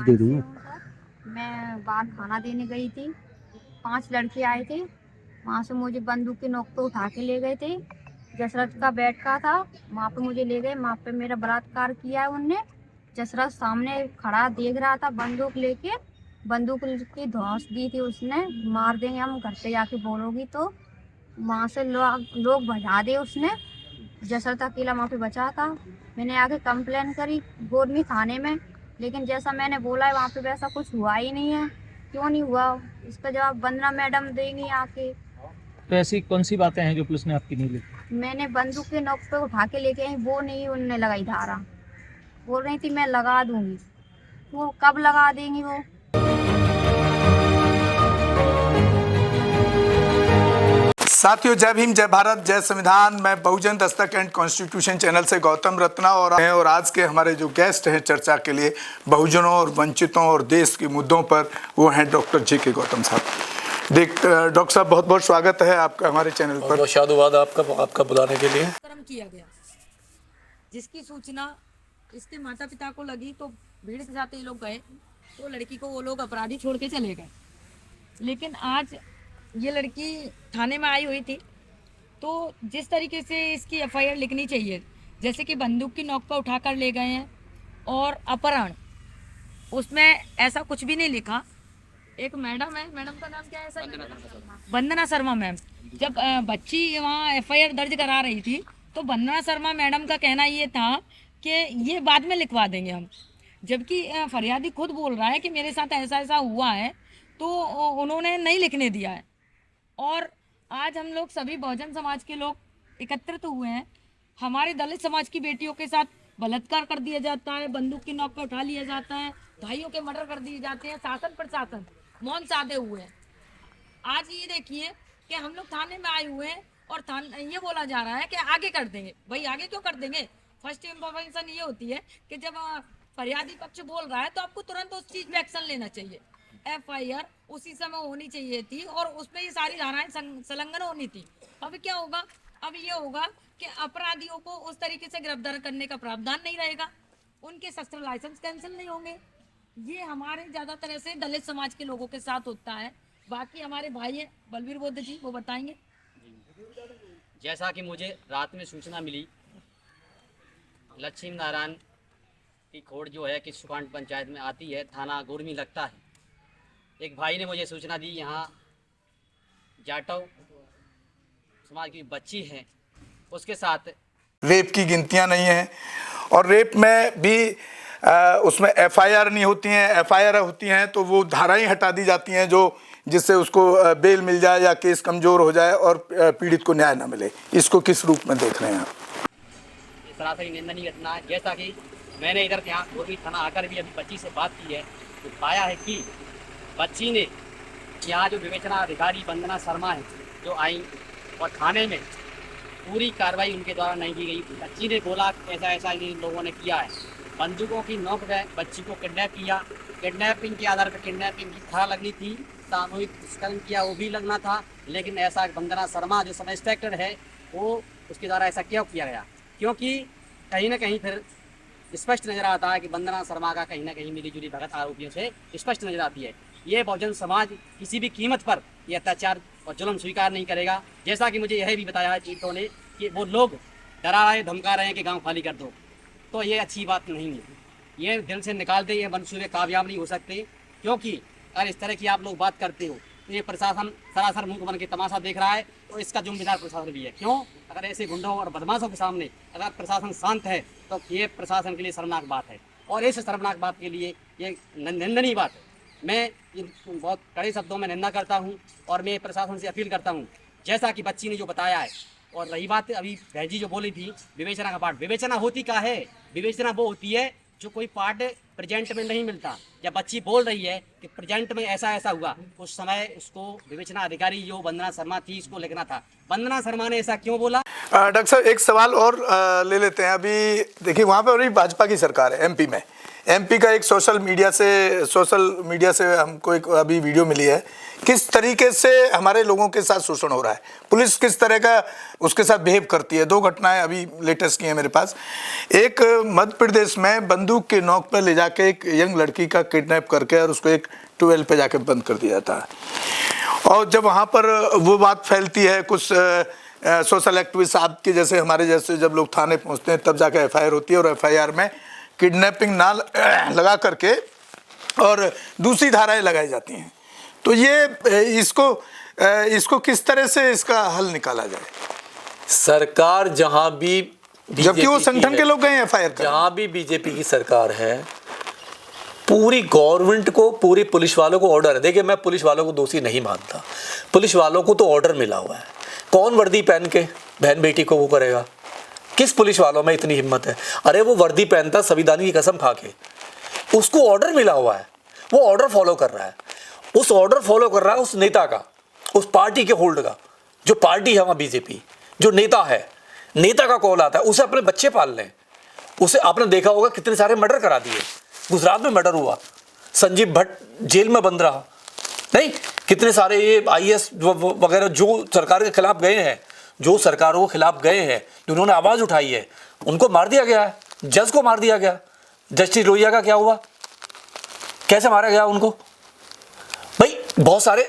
दे दूंगा। मैं बाहर खाना देने गई थी। 5 लड़के आए थे। वहाँ से मुझे बंदूक की नोक पे उठा के ले गए थे। जसरत का बैठ का था, वहाँ पे मुझे ले गए। वहाँ पे मेरा बलात्कार किया है उनने। जसरत सामने खड़ा देख रहा था बंदूक लेके। बंदूक की धौंस दी थी उसने, मार देंगे हम घर पे जाके बोलोगी तो। वहाँ से लोग भजा दे उसने। जसरत अकेला वहाँ पे बचा था। मैंने आके कंप्लेन करी गोरनी थाने में, लेकिन जैसा मैंने बोला है वहाँ पे वैसा कुछ हुआ ही नहीं है। क्यों नहीं हुआ, इसका जवाब वंदना मैडम देंगी आके। तो ऐसी कौन सी बातें हैं जो पुलिस ने आपकी नहीं ली? मैंने बंदूक के नोक पे उठा के लेके आई, वो नहीं उनने लगाई धारा। बोल रही थी मैं लगा दूंगी। वो कब लगा देंगी वो? साथियों, जय भीम, जय भारत, जय संविधान। मैं बहुजन दस्तक एंड कॉन्स्टिट्यूशन चैनल से गौतम रत्ना और आज के हमारे जो गेस्ट हैं चर्चा के लिए बहुजनों और वंचितों और देश के मुद्दों पर, वो हैं डॉक्टर जे.के. गौतम साहब। डॉक्टर साहब, बहुत बहुत स्वागत है आपका हमारे चैनल पर। बहुत साधुवाद आपका बुलाने के लिए। कर्म किया गया, जिसकी सूचना इसके माता पिता को लगी तो भीड़ के साथ ये लोग गए, तो लड़की को वो लोग अपराधी छोड़ के चले गए। लेकिन आज ये लड़की थाने में आई हुई थी, तो जिस तरीके से इसकी एफआईआर लिखनी चाहिए, जैसे कि बंदूक की नोक पर उठाकर ले गए हैं और अपहरण, उसमें ऐसा कुछ भी नहीं लिखा। एक मैडम है, मैडम का नाम क्या है सर? वंदना शर्मा मैम। जब बच्ची वहाँ एफआईआर दर्ज करा रही थी, तो वंदना शर्मा मैडम का कहना ये था कि ये बाद में लिखवा देंगे हम, जबकि फरियादी खुद बोल रहा है कि मेरे साथ ऐसा ऐसा हुआ है, तो उन्होंने नहीं लिखने दिया है। और आज हम लोग सभी बहुजन समाज के लोग एकत्रित हुए हैं। हमारे दलित समाज की बेटियों के साथ बलात्कार कर दिया जाता है, बंदूक की नोक पर उठा लिया जाता है, भाइयों के मर्डर कर दिए जाते हैं, शासन प्रशासन मौन साधे हुए हैं। आज ये देखिए कि हम लोग थाने में आए हुए हैं और ये बोला जा रहा है कि आगे कर देंगे। भाई आगे क्यों कर देंगे? फर्स्ट इंफॉर्मेशन ये होती है कि जब फरियादी पक्ष बोल रहा है तो आपको तुरंत उस चीज में एक्शन लेना चाहिए। एफआईआर उसी समय होनी चाहिए थी और उसमें ये सारी धाराएं संलग्न होनी थी। अब क्या होगा? अब ये होगा कि अपराधियों को उस तरीके से गिरफ्तार करने का प्रावधान नहीं रहेगा, उनके शस्त्र लाइसेंस कैंसिल नहीं होंगे। ये हमारे ज़्यादातर ऐसे दलित समाज के लोगों के साथ होता है। बाकी हमारे भाई हैं बलवीर बौद्ध जी, वो बताएंगे। जैसा कि मुझे रात में सूचना मिली, लक्ष्मी नारायण की खोड़ जो है कि सुकांड पंचायत में आती है, थाना गोरमी लगता है। एक भाई ने मुझे सूचना दी, यहाँ जाटव समाज की बच्ची है, उसके साथ रेप की गिनतियां नहीं हैं, और रेप में भी उसमें एफआईआर नहीं होती हैं। एफआईआर होती हैं तो वो धाराएं हटा दी जाती हैं जो जिससे उसको बेल मिल जाए या केस कमजोर हो जाए और पीड़ित को न्याय न मिले। इसको किस रूप में देख रहे हैं आप? सरासरी निंदनीय घटना है। जैसा कि मैंने इधर यहाँ गोरमी थाना आकर भी अभी बच्ची से बात की है, तो पाया है कि बच्ची ने यहाँ जो विवेचना अधिकारी वंदना शर्मा है जो आई, और थाने में पूरी कार्रवाई उनके द्वारा नहीं की गई। बच्ची ने बोला ऐसा ऐसा इन लोगों ने किया है, बंदूकों की नोक पे बच्ची को किडनैप किया। किडनैपिंग के आधार पर किडनैपिंग की धारा लगनी थी, सामूहिक दुष्कर्म किया वो भी लगना था, लेकिन ऐसा वंदना शर्मा जो सब इंस्पेक्टर है वो उसके द्वारा ऐसा क्यों किया गया? क्योंकि कहीं ना कहीं फिर स्पष्ट नजर आता है कि वंदना शर्मा का कहीं ना कहीं मिलीजुली भगत आरोपियों से स्पष्ट नजर आती है। ये बहुजन समाज किसी भी कीमत पर ये अत्याचार और जुल्म स्वीकार नहीं करेगा। जैसा कि मुझे यह भी बताया है पीड़ितों ने कि वो लोग डरा रहे धमका रहे हैं कि गांव खाली कर दो, तो ये अच्छी बात नहीं है। ये दिल से निकाल दे, ये मंसूबे कामयाब नहीं हो सकते। क्योंकि अगर इस तरह की आप लोग बात करते हो तो ये प्रशासन सरासर मुंह बन के तमाशा देख रहा है, तो इसका जिम्मेदार प्रशासन भी है। क्यों? अगर ऐसे गुंडों और बदमाशों के सामने अगर प्रशासन शांत है तो ये प्रशासन के लिए शर्मनाक बात है, और इस शर्मनाक बात के लिए ये निंदनीय बात है। मैं बहुत कड़े शब्दों में निंदा करता हूँ और मैं प्रशासन से अपील करता हूँ, जैसा कि बच्ची ने जो बताया है। और रही बात अभी भैजी जो बोली थी विवेचना का पार्ट, विवेचना होती क्या है? विवेचना वो होती है जो कोई पार्ट प्रेजेंट में नहीं मिलता। जब बच्ची बोल रही है कि प्रेजेंट में ऐसा ऐसा हुआ, उस समय उसको विवेचना अधिकारी जो वंदना शर्मा थी इसको लिखना था। वंदना शर्मा ने ऐसा क्यों बोला? डॉक्टर साहब, एक सवाल और ले लेते हैं। अभी देखिए, वहाँ पर अभी भाजपा की सरकार है, एमपी में एमपी का एक सोशल मीडिया से हमको एक अभी वीडियो मिली है, किस तरीके से हमारे लोगों के साथ शोषण हो रहा है, पुलिस किस तरह का उसके साथ बिहेव करती है। 2 घटनाएं अभी लेटेस्ट की हैं मेरे पास। एक मध्य प्रदेश में बंदूक के नोक पर ले जाके एक यंग लड़की का किडनैप करके और उसको एक ट्यूबवेल पे जाके बंद कर दिया जाता है। और जब वहाँ पर वो बात फैलती है, कुछ सोशल एक्टिविस्ट आपके जैसे हमारे जैसे जब लोग थाने पहुँचते हैं तब जाके FIR होती है और FIR में किडनैपिंग ना लगा करके और दूसरी धाराएं लगाई जाती हैं। तो ये इसको किस तरह से इसका हल निकाला जाए? सरकार जहां भी जबकि वो संगठन के लोग गए हैं FIR कर, जहां भी बीजेपी की सरकार है, पूरी गवर्नमेंट को, पूरी पुलिस वालों को ऑर्डर है। देखिए, मैं पुलिस वालों को दोषी नहीं मानता, पुलिस वालों को तो ऑर्डर मिला हुआ है। कौन वर्दी पहन के बहन बेटी को वो करेगा? किस पुलिस वालों में इतनी हिम्मत है? अरे वो वर्दी पहनता संविधान की कसम खा के, उसको ऑर्डर मिला हुआ है, वो ऑर्डर फॉलो कर रहा है। उस ऑर्डर फॉलो कर रहा है उस नेता का, उस पार्टी के होल्ड का, जो पार्टी है वहाँ बीजेपी, जो नेता है, नेता का कॉल आता है, उसे अपने बच्चे पाल लें। उसे आपने देखा होगा कितने सारे मर्डर करा दिए, गुजरात में मर्डर हुआ, संजीव भट्ट जेल में बंद रहा, नहीं कितने सारे ये IAS वगैरह जो सरकार के खिलाफ गए हैं, जो सरकारों के खिलाफ गए हैं, जिन्होंने आवाज़ उठाई है, उनको मार दिया गया है। जज को मार दिया गया। जस्टिस लोहिया का क्या हुआ? कैसे मारा गया उनको? भाई बहुत सारे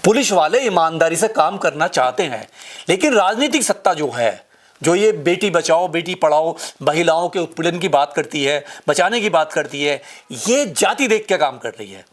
पुलिस वाले ईमानदारी से काम करना चाहते हैं, लेकिन राजनीतिक सत्ता जो है, जो ये बेटी बचाओ बेटी पढ़ाओ, महिलाओं के उत्पीड़न की बात करती है, बचाने की बात करती है, ये जाति देख के काम कर रही है।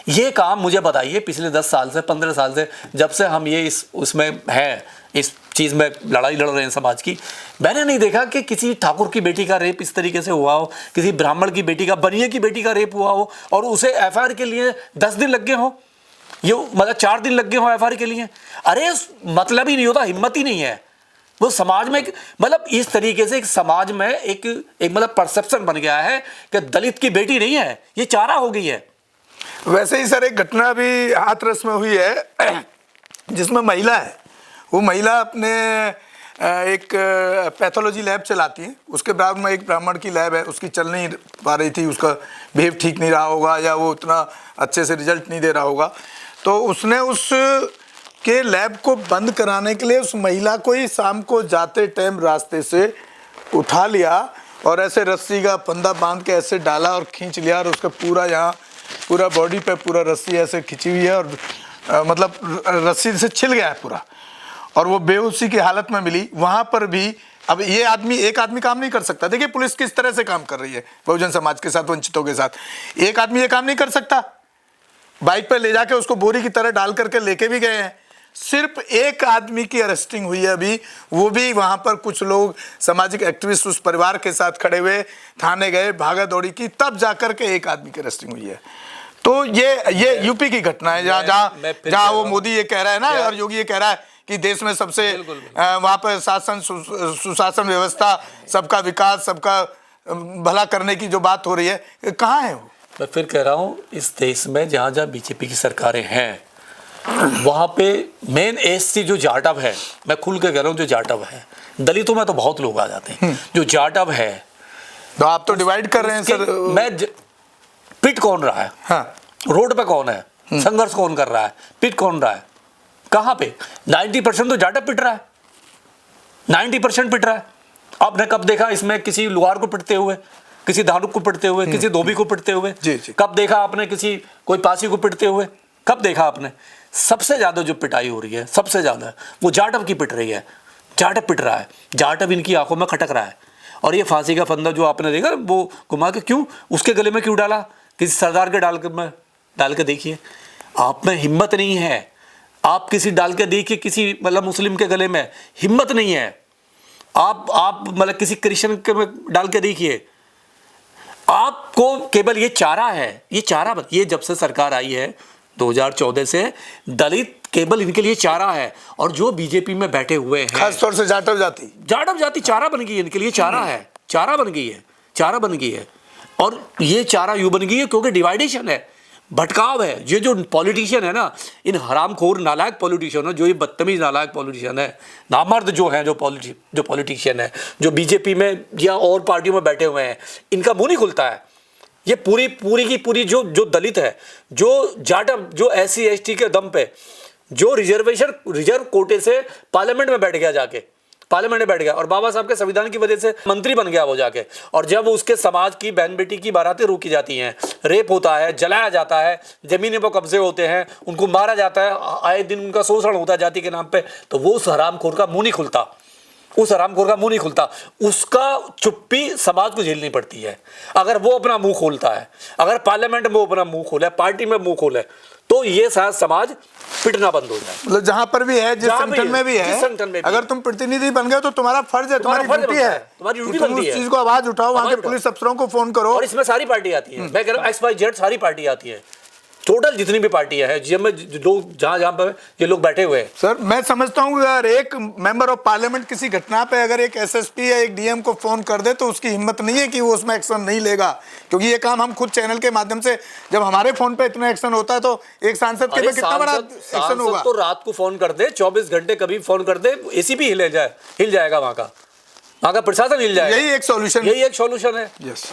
ये काम मुझे बताइए पिछले 10 साल से, 15 साल से, जब से हम ये उसमें हैं, इस चीज़ में लड़ाई लड़ रहे हैं समाज की, मैंने नहीं देखा कि किसी ठाकुर की बेटी का रेप इस तरीके से हुआ हो, किसी ब्राह्मण की बेटी का, बनिए की बेटी का रेप हुआ हो और उसे FIR के लिए 10 दिन लग गए हो, ये मतलब 4 दिन लग गए हो FIR के लिए। अरे मतलब ही नहीं होता, हिम्मत ही नहीं है। वो समाज में मतलब इस तरीके से एक समाज में एक मतलब परसेप्शन बन गया है कि दलित की बेटी नहीं है, ये चारा हो गई है। वैसे ही सर एक घटना भी हाथरस में हुई है जिसमें महिला है, वो महिला अपने एक पैथोलॉजी लैब चलाती है, उसके बाद में एक ब्राह्मण की लैब है, उसकी चल नहीं पा रही थी, उसका बिहेव ठीक नहीं रहा होगा या वो उतना अच्छे से रिजल्ट नहीं दे रहा होगा, तो उसने उस के लैब को बंद कराने के लिए उस महिला को ही शाम को जाते टाइम रास्ते से उठा लिया और ऐसे रस्सी का फंदा बांध के ऐसे डाला और खींच लिया और उसका पूरा यहाँ पूरा बॉडी पे पूरा रस्सी ऐसे खिंची हुई है और मतलब रस्सी से छिल गया है पूरा और वो बेहोशी की हालत में मिली। वहाँ पर भी अब ये एक आदमी काम नहीं कर सकता। देखिए पुलिस किस तरह से काम कर रही है बहुजन समाज के साथ, वंचितों के साथ। एक आदमी ये काम नहीं कर सकता। बाइक पर ले जाके उसको बोरी की तरह डाल करके लेके भी गए हैं। सिर्फ एक आदमी की अरेस्टिंग हुई है अभी, वो भी वहाँ पर कुछ लोग सामाजिक एक्टिविस्ट उस परिवार के साथ खड़े हुए थाने गए, भागा दौड़ी की, तब जाकर के एक आदमी की अरेस्टिंग हुई है। तो ये यूपी की घटना है जहाँ वो मोदी ये कह रहा है ना और योगी ये कह रहा है कि देश में सबसे वहाँ पर शासन सुशासन व्यवस्था, सबका विकास, सबका भला करने की जो बात हो रही है, कहाँ है वो? मैं फिर कह रहा हूँ, इस देश में जहाँ जहाँ बीजेपी की सरकारें हैं वहाँ पे मेन एससी जो जाटव है, मैं खुल के कह रहा हूँ, जो जाटव है, दलितों में तो बहुत लोग आ जाते हैं, जो जाटव है, तो आप तो डिवाइड कर रहे हैं सर। मैं पिट कौन रहा है? हाँ, रोड पे कौन है? संघर्ष कौन कर रहा है? पिट कौन रहा है? कहाँ पे? 90% तो जाटव पिट रहा है, 90% पिट रहा है। आपने कब देखा इसमें किसी लुहार को पिटते हुए, किसी धानुक को पिटते हुए, किसी धोबी को पिटते हुए? कब देखा आपने किसी कोई पासी को पिटते हुए? कब देखा आपने? सबसे ज्यादा जो पिटाई हो रही है, सबसे ज्यादा वो जाटव की पिट रही है। जाटव पिट रहा है, जाटव इनकी आंखों में खटक रहा है। और ये फांसी का फंदा जो आपने देखा वो घुमा के क्यों उसके गले में क्यों डाला? किसी सरदार के डाल के देखिए, आप में हिम्मत नहीं है। आप किसी डाल के देखिए, किसी मतलब मुस्लिम के गले में हिम्मत नहीं है। आप मतलब किसी क्रिश्चियन के डाल के देखिए, आपको केवल ये चारा है, ये चारा। ये जब से सरकार आई है 2014 से, दलित केवल इनके लिए चारा है। और जो बीजेपी में बैठे हुए हैं, खासतौर से जाटव जाति चारा बन गई है, इनके लिए चारा है, चारा बन गई है। और ये चारा यूं बन गई है क्योंकि डिवाइडेशन है, भटकाव है। ये जो पॉलिटिशियन है ना, इन हरामखोर नालायक पॉलिटिशियन है, जो ये बदतमीज नालायक पॉलिटिशियन है, नामर्द जो है, जो पॉलिटिशियन है, जो बीजेपी में या और पार्टियों में बैठे हुए हैं, इनका मुंह नहीं खुलता है। ये पूरी की पूरी जो दलित है, जो जाट, जो SC ST के दम पे जो रिजर्व कोटे से पार्लियामेंट में बैठ गया, जाके पार्लियामेंट में बैठ गया और बाबा साहब के संविधान की वजह से मंत्री बन गया वो जाके, और जब उसके समाज की बहन बेटी की बारातें रोकी जाती हैं, रेप होता है, जलाया जाता है, जमीनें पर कब्जे होते हैं, उनको मारा जाता है, आए दिन उनका शोषण होता है जाति के नाम पे, तो वो उस हरामखोर का मुंह नहीं खुलता, उसका चुप्पी समाज को झेलनी पड़ती है। अगर वो अपना मुंह खोलता है, अगर पार्लियामेंट में वो अपना मुंह खोले, पार्टी में मुंह खोले, तो ये शायद समाज पिटना बंद हो जाए। मतलब जहां पर भी है, जिस संगठन में भी है, अगर तुम प्रतिनिधि बन गए तो तुम्हारा फर्ज है, तुम्हारी ड्यूटी है, तुम्हारी ड्यूटी तुम बनती उस है, चीज को आवाज उठाओ, वहां के पुलिस अफसरों को फोन करो। और इसमें सारी पार्टी आती है, मैं कह रहा हूँ XYZ सारी पार्टी आती है, टोटल जितनी भी पार्टियां हैं, जिसमें लोग जहां पर ये लोग बैठे हुए हैं। सर मैं समझता हूँ अगर एक मेंबर ऑफ पार्लियामेंट किसी घटना पे अगर एक SSP या एक DM को फोन कर दे तो उसकी हिम्मत नहीं है कि वो उसमें एक्शन नहीं लेगा, क्योंकि ये काम हम खुद चैनल के माध्यम से, जब हमारे फोन पे इतना एक्शन होता है तो एक सांसद के पे कितना बड़ा एक्शन होगा। तो रात को फोन कर दे, 24 घंटे कभी फोन कर दे, ACP हिल जाएगा, वहां का प्रशासन हिल जाएगा। यही एक सॉल्यूशन है। यस।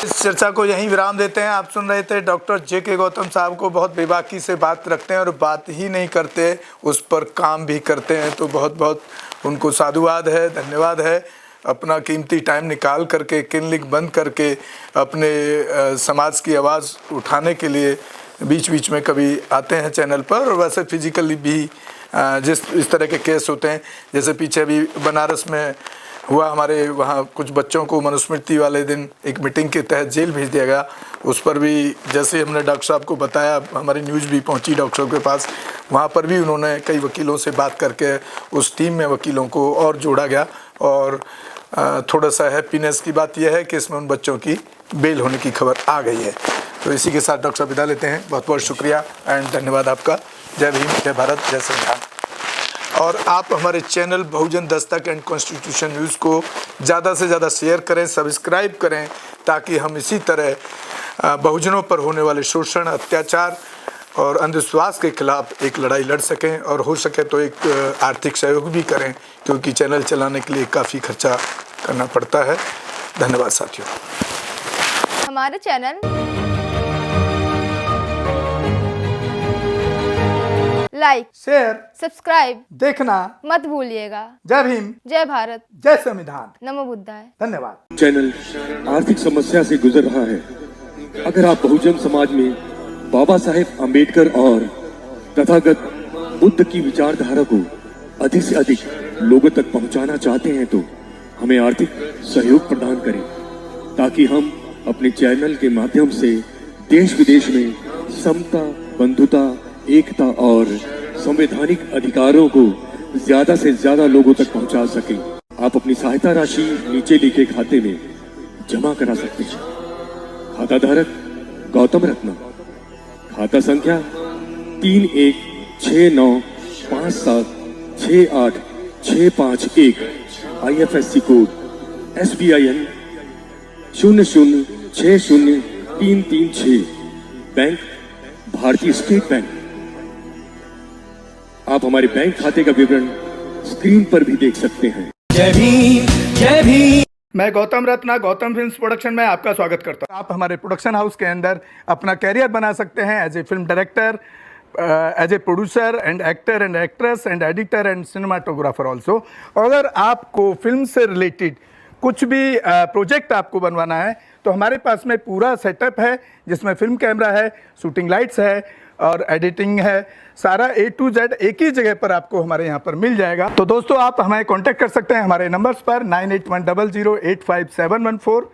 इस चर्चा को यहीं विराम देते हैं। आप सुन रहे थे डॉक्टर JK गौतम साहब को, बहुत बेबाकी से बात रखते हैं और बात ही नहीं करते, उस पर काम भी करते हैं, तो बहुत बहुत उनको साधुवाद है, धन्यवाद है। अपना कीमती टाइम निकाल करके, क्लिनिक बंद करके अपने समाज की आवाज़ उठाने के लिए बीच बीच में कभी आते हैं चैनल पर, और वैसे फिजिकली भी इस तरह के केस होते हैं, जैसे पीछे भी बनारस में हुआ, हमारे वहाँ कुछ बच्चों को मनुस्मृति वाले दिन एक मीटिंग के तहत जेल भेज दिया गया। उस पर भी जैसे हमने डॉक्टर साहब को बताया, हमारी न्यूज़ भी पहुँची डॉक्टर साहब के पास, वहाँ पर भी उन्होंने कई वकीलों से बात करके उस टीम में वकीलों को और जोड़ा गया। और थोड़ा सा हैप्पीनेस की बात यह है कि इसमें उन बच्चों की बेल होने की खबर आ गई है। तो इसी के साथ डॉक्टर साहब विदा लेते हैं। बहुत बहुत शुक्रिया एंड धन्यवाद आपका। जय भीम, जय भारत, जय संविधान। और आप हमारे channel Bahujan Dastak and constitution news को ज़्यादा से ज़्यादा शेयर करें, सब्सक्राइब करें, ताकि हम इसी तरह बहुजनों पर होने वाले शोषण, अत्याचार और अंधविश्वास के खिलाफ एक लड़ाई लड़ सकें, और हो सके तो एक आर्थिक सहयोग भी करें, क्योंकि चैनल चलाने के लिए काफ़ी खर्चा करना पड़ता है। धन्यवाद साथियों। हमारे चैनल लाइक, शेयर, सब्सक्राइब देखना मत भूलिएगा। जय भीम, जय भारत, जय संविधान, नमो बुद्धाय। धन्यवाद। चैनल आर्थिक समस्या से गुजर रहा है। अगर आप बहुजन समाज में बाबा साहेब अम्बेडकर और तथागत बुद्ध की विचारधारा को अधिक से अधिक लोगों तक पहुंचाना चाहते हैं, तो हमें आर्थिक सहयोग प्रदान करें, ताकि हम अपने चैनल के माध्यम से देश विदेश में समता, बंधुता, एकता और संवैधानिक अधिकारों को ज्यादा से ज्यादा लोगों तक पहुंचा सकें। आप अपनी सहायता राशि नीचे लिखे खाते में जमा करा सकते हैं। खाता धारक गौतम रत्ना, खाता संख्या 3169576865 IFSC कोड SBIN 0060336, बैंक भारतीय स्टेट बैंक। आप हमारे बैंक खाते का विवरण स्क्रीन पर भी देख सकते हैं। जय भीम, जय भीम। मैं गौतम रत्ना, गौतम फिल्म्स प्रोडक्शन में आपका स्वागत करता हूं। आप हमारे प्रोडक्शन हाउस के अंदर अपना कैरियर बना सकते हैं as a film director, as a producer and actor and actress and editor and cinematographer also. अगर आपको फिल्म से रिलेटेड कुछ भी प्रोजेक्ट आपको बनवाना है, तो हमारे पास में पूरा सेटअप है, जिसमें फिल्म कैमरा है, शूटिंग लाइट्स है और एडिटिंग है। सारा A to Z एक ही जगह पर आपको हमारे यहाँ पर मिल जाएगा। तो दोस्तों, आप हमें कांटेक्ट कर सकते हैं हमारे नंबर्स पर 9810085714